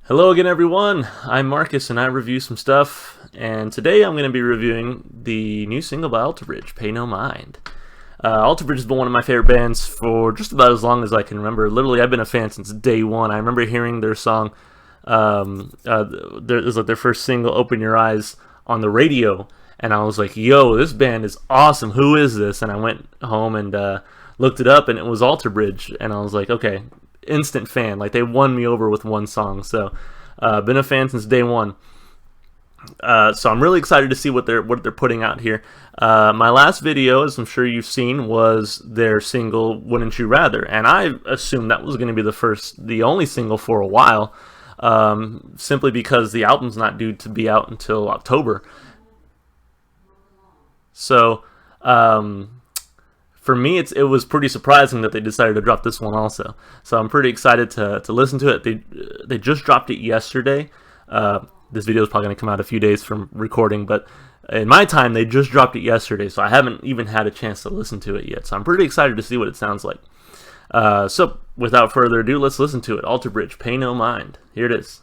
Hello again, everyone. I'm Marcus, and I review some stuff. And today I'm going to be reviewing the new single by Alter Bridge, "Pay No Mind." Alter Bridge has been one of my favorite bands for just about as long as I can remember. Literally, I've been a fan since day one. I remember hearing their song, it was like their first single, "Open Your Eyes," on the radio, and I was like, "Yo, this band is awesome. Who is this?" And I went home and looked it up, and it was Alter Bridge, and I was like, okay. Instant fan. Like, they won me over with one song. So been a fan since day one. So I'm really excited to see what they're putting out here. My last video, as I'm sure you've seen, was their single "Wouldn't You Rather," and I assumed that was going to be the only single for a while, simply because the album's not due to be out until October. So for me, it was pretty surprising that they decided to drop this one also. So I'm pretty excited to listen to it. They just dropped it yesterday. This video is probably going to come out a few days from recording, but in my time, they just dropped it yesterday, so I haven't even had a chance to listen to it yet. So I'm pretty excited to see what it sounds like. So without further ado, let's listen to it. Alter Bridge, "Pay No Mind." Here it is.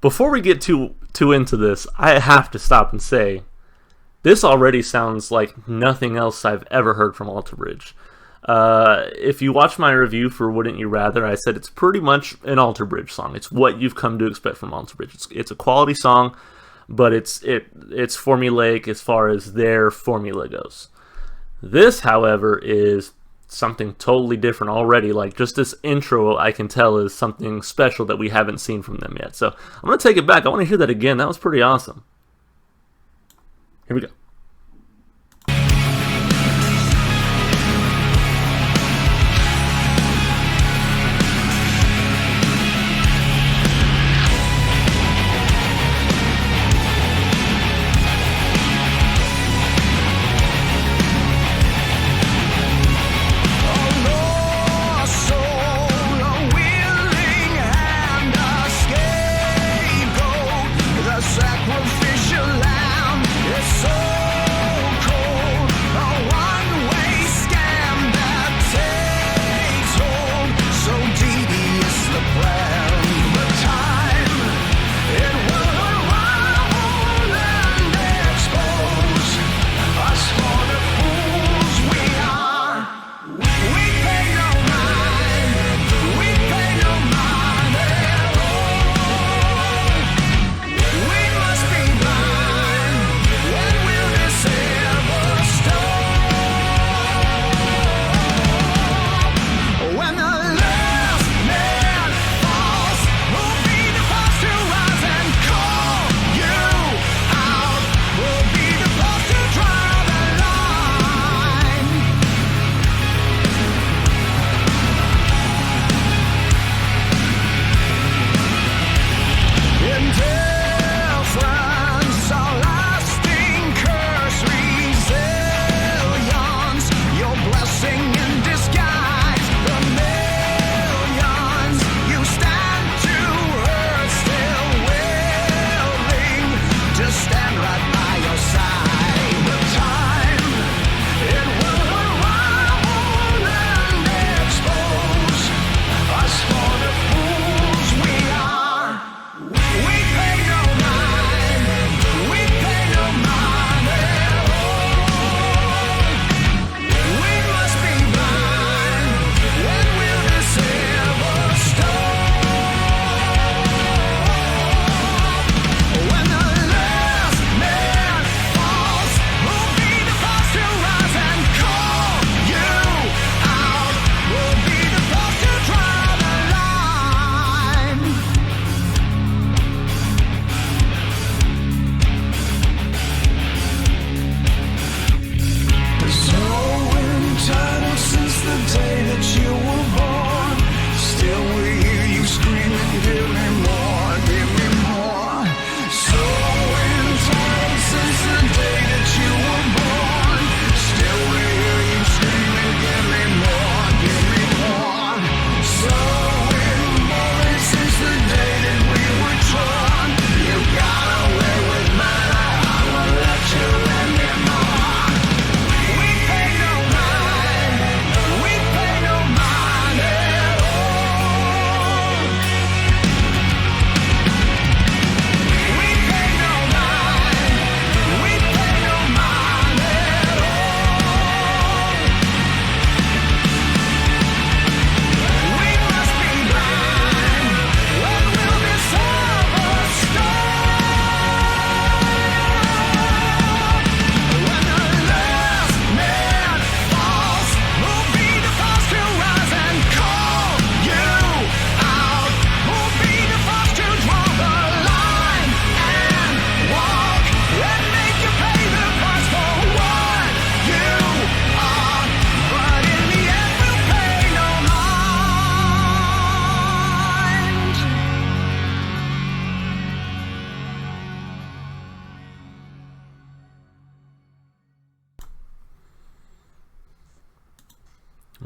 Before we get too into this, I have to stop and say, this already sounds like nothing else I've ever heard from Alter Bridge. If you watch my review for "Wouldn't You Rather," I said it's pretty much an Alter Bridge song. It's what you've come to expect from Alter Bridge. It's a quality song, but it's formulaic as far as their formula goes. This, however, is something totally different already. Like, just this intro, I can tell, is something special that we haven't seen from them yet. So I'm going to take it back. I want to hear that again. That was pretty awesome. Here we go. Sacrificial lamb, it's so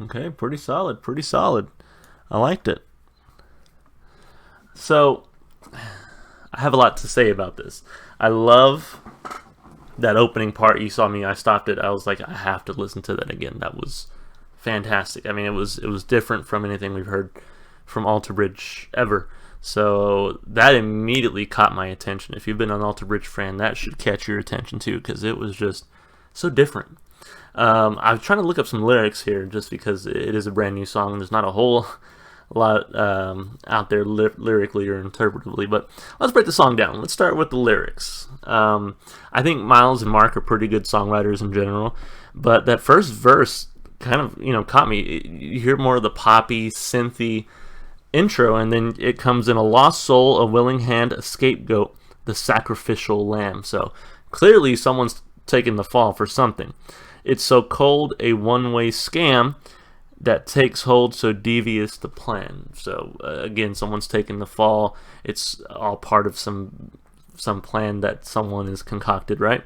Okay, pretty solid, pretty solid. I liked it. So, I have a lot to say about this. I love that opening part. You saw me, I stopped it. I was like, I have to listen to that again. That was fantastic. I mean, it was different from anything we've heard from Alter Bridge ever. So that immediately caught my attention. If you've been an Alter Bridge fan, that should catch your attention too, because it was just so different. I was trying to look up some lyrics here just because it is a brand new song. There's not a whole lot out there lyrically or interpretively, but let's break the song down. Let's start with the lyrics. I think Miles and Mark are pretty good songwriters in general, but that first verse kind of caught me. You hear more of the poppy, synthy intro, and then it comes in: a lost soul, a willing hand, a scapegoat, the sacrificial lamb. So clearly someone's taking the fall for something. It's so cold, a one-way scam that takes hold, so devious the plan. So again, someone's taking the fall. It's all part of some plan that someone has concocted, right?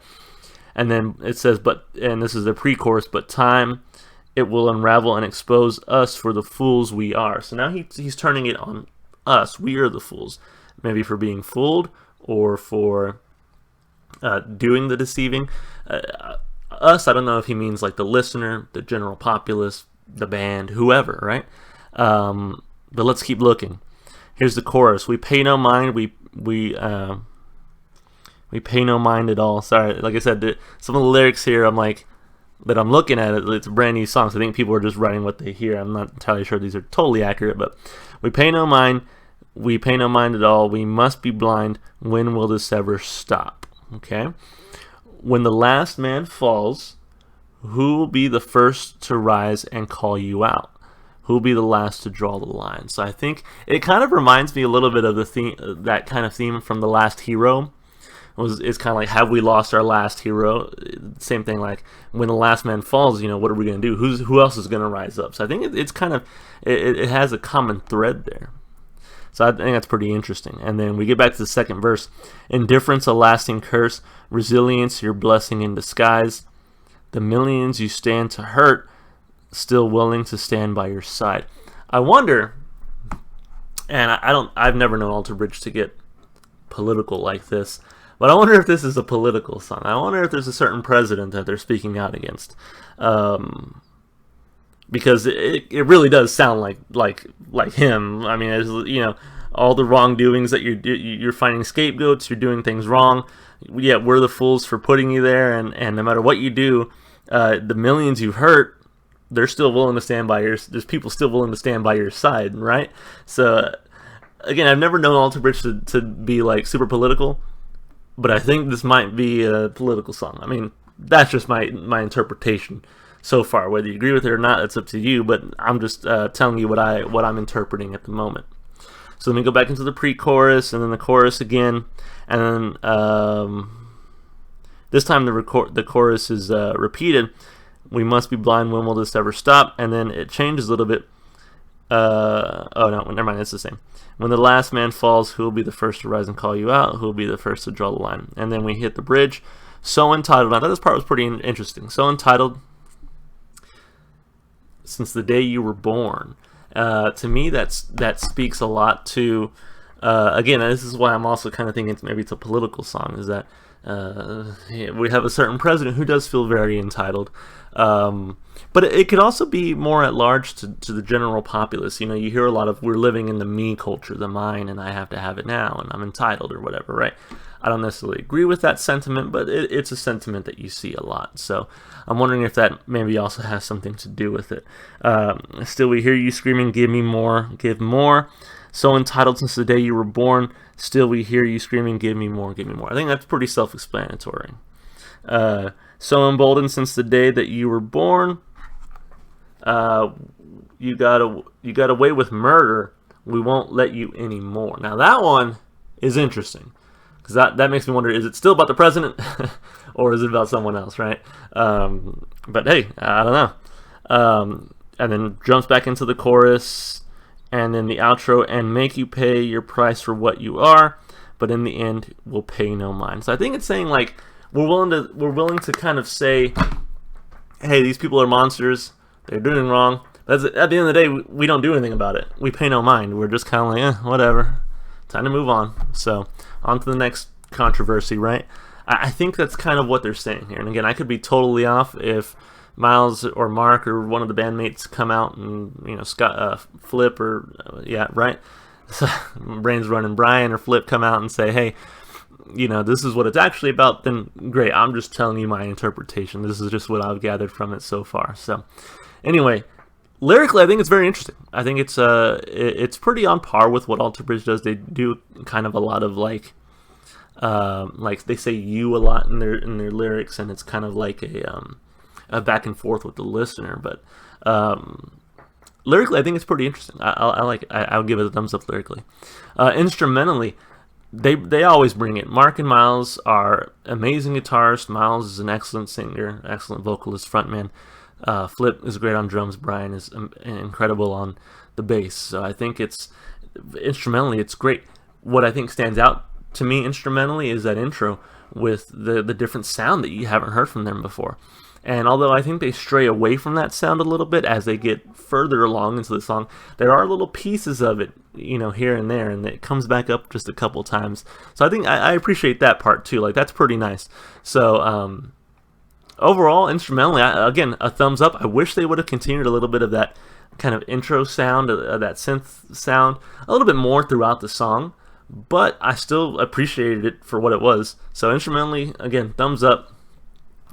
And then it says, and this is the pre-chorus, but time, it will unravel and expose us for the fools we are. So now he's turning it on us. We are the fools, maybe for being fooled or for doing the deceiving. Us, I don't know if he means like the listener, the general populace, the band, whoever, right? But let's keep looking. Here's the chorus: we pay no mind, we pay no mind at all. Sorry, like I said, some of the lyrics here, I'm looking at it, it's a brand new song, so I think people are just writing what they hear. I'm not entirely sure these are totally accurate, but we pay no mind at all. We must be blind. When will this ever stop? Okay. When the last man falls, who will be the first to rise and call you out? Who will be the last to draw the line? So I think it kind of reminds me a little bit of the theme, that kind of theme from The Last Hero. It's kind of like, have we lost our last hero? Same thing, like when the last man falls, what are we going to do? Who else is going to rise up? So I think it's kind of, it has a common thread there. So I think that's pretty interesting. And then we get back to the second verse: indifference, a lasting curse, resilience, your blessing in disguise. The millions you stand to hurt, still willing to stand by your side. I wonder, and I've never known Alter Bridge to get political like this, but I wonder if this is a political song. I wonder if there's a certain president that they're speaking out against. Because it really does sound like him. I mean, all the wrongdoings that you're finding scapegoats, you're doing things wrong. Yeah, we're the fools for putting you there, and no matter what you do, the millions you've hurt, they're still willing to stand by there's people still willing to stand by your side, right? So again, I've never known Alter Bridge to be like super political, but I think this might be a political song. I mean, that's just my interpretation so far. Whether you agree with it or not, it's up to you, but I'm just telling you what I'm interpreting at the moment. So let me go back into the pre-chorus and then the chorus again, and then this time the chorus is repeated. We must be blind. When will this ever stop? And then it changes a little bit. Oh no, never mind. It's the same. When the last man falls, who will be the first to rise and call you out? Who will be the first to draw the line? And then we hit the bridge. So entitled. I thought this part was pretty interesting. So entitled. Since the day you were born. To me, that speaks a lot to. Again, this is why I'm also kind of thinking maybe it's a political song. Is that we have a certain president who does feel very entitled. But it could also be more at large to the general populace. You hear a lot of, we're living in the me culture, the mine, and I have to have it now, and I'm entitled or whatever, right? I don't necessarily agree with that sentiment, but it's a sentiment that you see a lot. So I'm wondering if that maybe also has something to do with it. Still, we hear you screaming, give me more, give more. So entitled since the day you were born. Still, we hear you screaming, give me more, give me more. I think that's pretty self-explanatory. So emboldened since the day that you were born. You got away with murder. We won't let you anymore. Now that one is interesting, because that makes me wonder: is it still about the president, or is it about someone else? Right? But hey, I don't know. And then jumps back into the chorus, and then the outro, and make you pay your price for what you are, but in the end, we'll pay no mind. So I think it's saying like we're willing to kind of say, hey, these people are monsters. They're doing wrong, That's, at the end of the day, we don't do anything about it. We pay no mind. We're just kind of like, whatever. Time to move on. So, on to the next controversy, right? I think that's kind of what they're saying here. And again, I could be totally off if Miles or Mark or one of the bandmates come out and, you know, Scott, Flip or, yeah, right? Brains running Brian or Flip come out and say, hey, you know, this is what it's actually about, then great. I'm just telling you my interpretation. This is just what I've gathered from it so far. So, anyway, lyrically, I think it's very interesting. I think it's pretty on par with what Alter Bridge does. They do kind of a lot of like they say "you" a lot in their lyrics, and it's kind of like a back and forth with the listener. But lyrically, I think it's pretty interesting. I like it. I'll give it a thumbs up lyrically. Instrumentally, they always bring it. Mark and Miles are amazing guitarists. Miles is an excellent singer, excellent vocalist, frontman. Flip is great on drums. Brian is incredible on the bass. So I think instrumentally it's great. What I think stands out to me instrumentally is that intro with the different sound that you haven't heard from them before. And although I think they stray away from that sound a little bit as they get further along into the song, there are little pieces of it, you know, here and there, and it comes back up just a couple times. So I think I appreciate that part too. Like, that's pretty nice. So overall, instrumentally, again, a thumbs up. I wish they would have continued a little bit of that kind of intro sound, that synth sound, a little bit more throughout the song, but I still appreciated it for what it was. So instrumentally, again, thumbs up.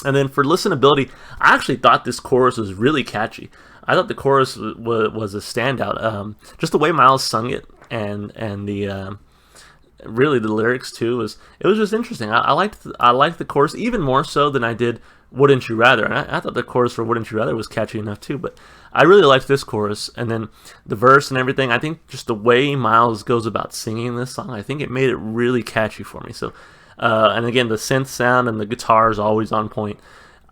And then for listenability, I actually thought this chorus was really catchy. I thought the chorus was a standout. Just the way Miles sung it, and the really the lyrics too, it was just interesting. I liked the chorus even more so than I did Wouldn't You Rather. And I thought the chorus for Wouldn't You Rather was catchy enough too, but I really liked this chorus. And then the verse and everything, I think just the way Miles goes about singing this song, I think it made it really catchy for me. So, and again, the synth sound and the guitar is always on point.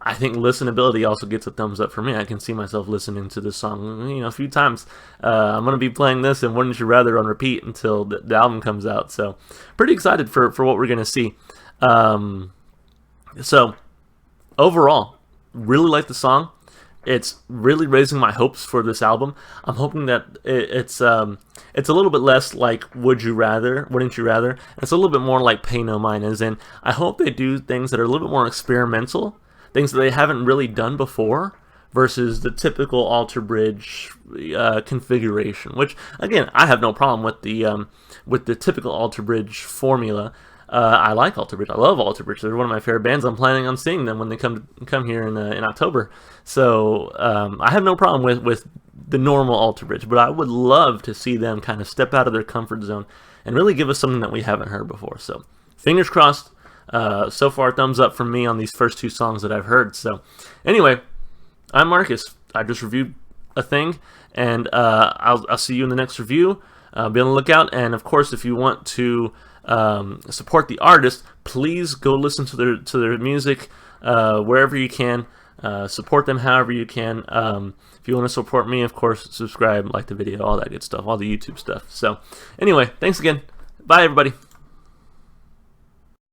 I think listenability also gets a thumbs up for me. I can see myself listening to this song, you know, a few times. I'm going to be playing this and Wouldn't You Rather on repeat until the album comes out. So, pretty excited for what we're going to see. So, overall, really like the song. It's really raising my hopes for this album. I'm hoping that it's a little bit less like Wouldn't You Rather. It's a little bit more like Pay No Mind, as in, I hope they do things that are a little bit more experimental, things that they haven't really done before, versus the typical Alter Bridge configuration. Which, again, I have no problem with the typical Alter Bridge formula. I like Alter Bridge. I love Alter Bridge. They're one of my favorite bands. I'm planning on seeing them when they come here in October. So I have no problem with the normal Alter Bridge, but I would love to see them kind of step out of their comfort zone and really give us something that we haven't heard before. So fingers crossed. So far, thumbs up from me on these first two songs that I've heard. So anyway, I'm Marcus. I just reviewed a thing, and I'll see you in the next review. Be on the lookout, and of course, if you want to support the artist, please go listen to their music wherever you can. Support them however you can. If you want to support me, of course, subscribe, like the video, all that good stuff, all the YouTube stuff. So anyway, thanks again. Bye, everybody.